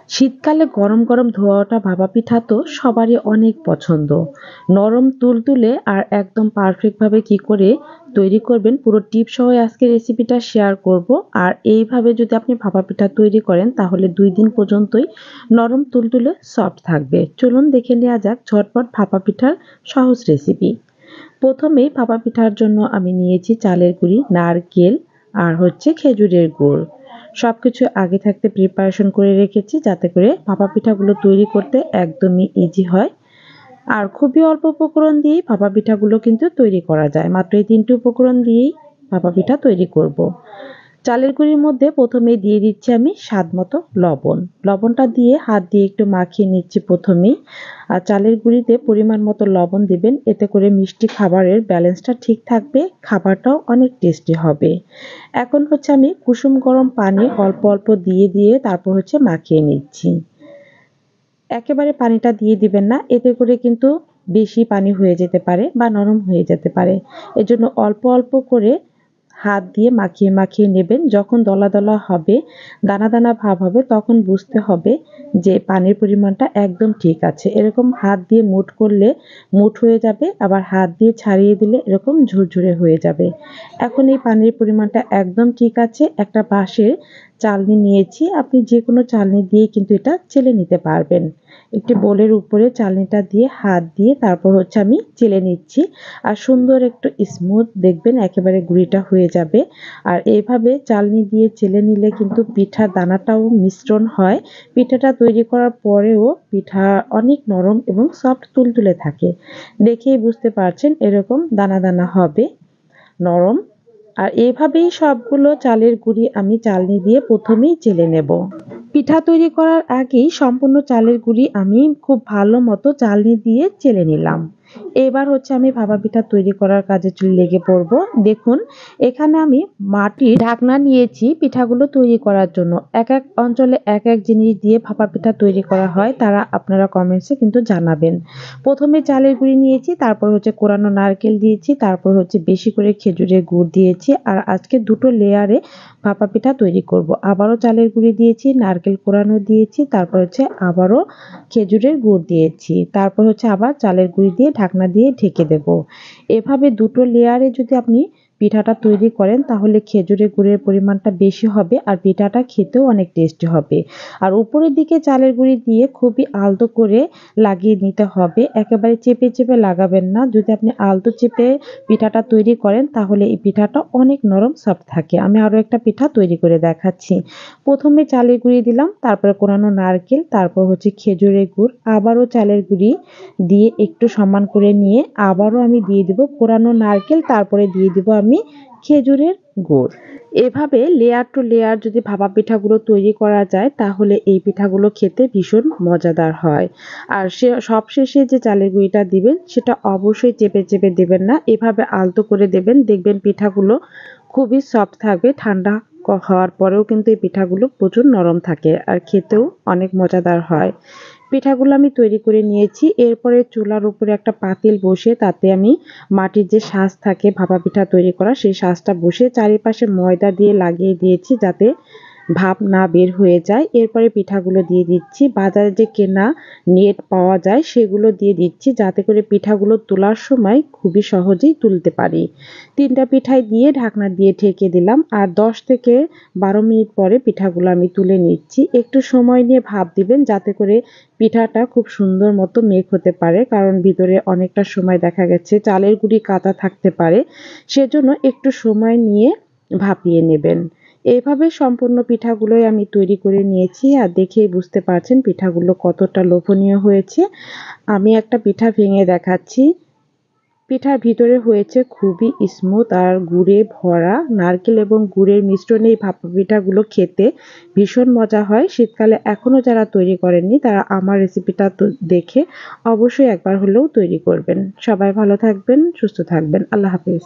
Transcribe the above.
শীতকালে গরম গরম ধোয়া ওঠা ভাপা পিঠা তো সবারই অনেক পছন্দ। নরম তুলতুলে আর একদম পারফেক্টভাবে কি করে তৈরি করবেন পুরো টিপ সহ আজকে রেসিপিটা শেয়ার করব। আর এইভাবে যদি আপনি ভাপা পিঠা তৈরি করেন তাহলে 2 দিন পর্যন্তই নরম তুলতুলে সফট থাকবে। চলুন দেখে নেওয়া যাক ঝটপট ভাপা পিঠার সহজ রেসিপি। প্রথমেই ভাপা পিঠার জন্য আমি নিয়েছি চালের গুঁড়ি, নারকেল আর খেজুরের গুড়। সবকিছু আগে থাকতে প্রিপারেশন করে রেখেছি যাতে করে ভাপা পিঠাগুলো তৈরি করতে একদমই ইজি হয়। আর খুবই অল্প উপকরণ দিয়েই ভাপা পিঠাগুলো কিন্তু তৈরি করা যায়। মাত্র এই 3টি উপকরণ দিয়েই ভাপা পিঠা তৈরি করব। চালের গুঁড়ির মধ্যে প্রথমেই দিয়ে দিচ্ছি আমি স্বাদমতো লবণ। লবণটা দিয়ে হাত দিয়ে একটু মাখিয়ে নিচ্ছি প্রথমেই। আর চালের গুঁড়িতে পরিমাণ মতো লবণ দিবেন, এতে করে মিষ্টি খাবারের ব্যালেন্সটা ঠিক থাকবে, খাবারটাও অনেক টেস্টি হবে। এখন আমি কুসুম গরম পানি অল্প অল্প দিয়ে দিয়ে তারপর মাখিয়ে নিচ্ছি। একেবারে পানিটা দিয়ে দিবেন না, এতে করে কিন্তু বেশি পানি হয়ে যেতে পারে বা নরম হয়ে যেতে পারে। এজন্য অল্প অল্প করে হাত দিয়ে মাখিয়ে মাখিয়ে নেবেন। যখন দলা দলা হবে, দানা দানা ভাব হবে, তখন বুঝতে হবে যে পানির পরিমাণটা একদম ঠিক আছে। এরকম হাত দিয়ে মুঠ করলে মুঠ হয়ে যাবে, আবার হাত দিয়ে ছাড়িয়ে দিলে এরকম ঝুরঝুরে হয়ে যাবে। এখন এই পানির পরিমাণটা একদম ঠিক আছে। একটা বাঁশের চালনি নিয়েছি, আপনি যে কোনো চালনি দিয়ে কিন্তু এটা চেলে নিতে পারবেন। একটি বোলের উপরে চালনিটা দিয়ে হাত দিয়ে তারপর আমি চেলে নিচ্ছি। আর সুন্দর একটু স্মুথ দেখবেন একেবারে গুঁড়িটা হয়ে যাবে। আর এইভাবে চালনি দিয়ে চেলে নিলে কিন্তু পিঠার দানাটাও মিশ্রণ হয়। পিঠাটা তৈরি করার পরেও পিঠা অনেক নরম এবং সফট তুলতুলে থাকে। দেখেই বুঝতে পারছেন এরকম দানা দানা হবে, নরম। আর এইভাবেই সবগুলো চালের গুঁড়ি আমি চালনি দিয়ে প্রথমেই চেলে নেব। পিঠা তৈরি করার আগেই সম্পূর্ণ চালের গুঁড়ি আমি খুব ভালো মতো চালনি দিয়ে চেলে নিলাম। এবার আমি ভাপা পিঠা তৈরি করার কাজে লেগে পড়ব। দেখুন, এখানে আমি মাটির ঢাকনা নিয়েছি পিঠাগুলো তৈরি করার জন্য। এক এক অঞ্চলে এক এক জিনিস দিয়ে ভাপা পিঠা তৈরি করা হয়, তারা আপনারা কমেন্টসে কিন্তু জানাবেন। প্রথমে চালের গুঁড়ি নিয়েছি, তারপর কোরানো নারকেল দিয়েছি, তারপর বেশি করে খেজুরের গুড় দিয়েছি। আর আজকে 2টো লেয়ারে ভাপা পিঠা তৈরি করব। আবারও চালের গুঁড়ি দিয়েছি, নারকেল কোরানো দিয়েছি, তারপর আবারও খেজুরের গুড় দিয়েছি, তারপর আবার চালের গুঁড়ি দিয়ে ঢাকনা দিয়ে ঢেকে দেব। এভাবে 2টো লেয়ারে যদি আপনি পিঠাটা তৈরি করেন তাহলে খেজুরের গুড়ের পরিমাণটা বেশি হবে আর পিঠাটা খেতেও অনেক টেস্টি হবে। আর উপরের দিকে চালের গুঁড়ি দিয়ে খুবই আলতো করে লাগিয়ে নিতে হবে, একেবারে চেপে চেপে লাগাবেন না। যদি আপনি আলতো চেপে পিঠাটা তৈরি করেন তাহলে এই পিঠাটা অনেক নরম সফট থাকে। আমি আরও একটা পিঠা তৈরি করে দেখাচ্ছি। প্রথমে চালের গুঁড়ি দিলাম, তারপরে কোরানো নারকেল, তারপর খেজুরের গুড়, আবারও চালের গুঁড়ি দিয়ে একটু সমান করে নিয়ে আবারও আমি দিয়ে দিব কোরানো নারকেল, তারপরে দিয়ে দিব আমি খেজুরের গুড়। এভাবে লেয়ার টু লেয়ার যদি ভাপা পিঠাগুলো তৈরি করা যায় তাহলে এই পিঠাগুলো খেতে ভীষণ মজাদার হয়। আর সবশেষে যে চালের গুঁড়িটা দিবেন সেটা অবশ্যই চেপে চেপে দেবেন না, এভাবে আলতো করে দেবেন। দেখবেন পিঠাগুলো খুবই সফট থাকবে। ঠান্ডা হওয়ার পরেও কিন্তু এই পিঠাগুলো প্রচুর নরম থাকে আর খেতেও অনেক মজাদার হয়। পিঠাগুলো আমি তৈরি করে নিয়েছি। এরপরে চুলার উপরে একটা পাতিল বসিয়ে তাতে আমি মাটির যে সাজ থাকে ভাপা পিঠা তৈরি করা, সেই সাজটা বসিয়ে চারিপাশে ময়দা দিয়ে লাগিয়ে দিয়েছি যাতে ভাপ না বের হয়ে যায়। এরপরে পিঠাগুলো দিয়ে দিচ্ছি। বাজারে যে কেনা নেট পাওয়া যায় সেগুলো দিয়ে দিচ্ছি যাতে করে পিঠাগুলো তোলার সময় খুবই সহজেই তুলতে পারি। 3টা পিঠাই দিয়ে ঢাকনা দিয়ে ঢেকে দিলাম। আর 10 থেকে 12 মিনিট পরে পিঠাগুলো আমি তুলে নিচ্ছি। একটু সময় নিয়ে ভাপ দিবেন যাতে করে পিঠাটা খুব সুন্দর মতো মেক হতে পারে, কারণ ভিতরে অনেকটা সময় দেখা গেছে চালের গুঁড়ি কাঁচা থাকতে পারে, সেজন্য একটু সময় নিয়ে ভাপিয়ে নেবেন। এইভাবে সম্পূর্ণ পিঠাগুলোই আমি তৈরি করে নিয়েছি আর দেখেই বুঝতে পারছেন পিঠাগুলো কতটা লোভনীয় হয়েছে। আমি একটা পিঠা ভেঙে দেখাচ্ছি। পিঠার ভিতরে হয়েছে খুবই স্মুথ আর গুড়ে ভরা। নারকেল এবং গুড়ের মিশ্রণে এই ভাপা পিঠাগুলো খেতে ভীষণ মজা হয়। শীতকালে এখনো যারা তৈরি করেননি তারা আমার রেসিপিটা দেখে অবশ্যই একবার হলেও তৈরি করবেন। সবাই ভালো থাকবেন, সুস্থ থাকবেন। আল্লাহ হাফেজ।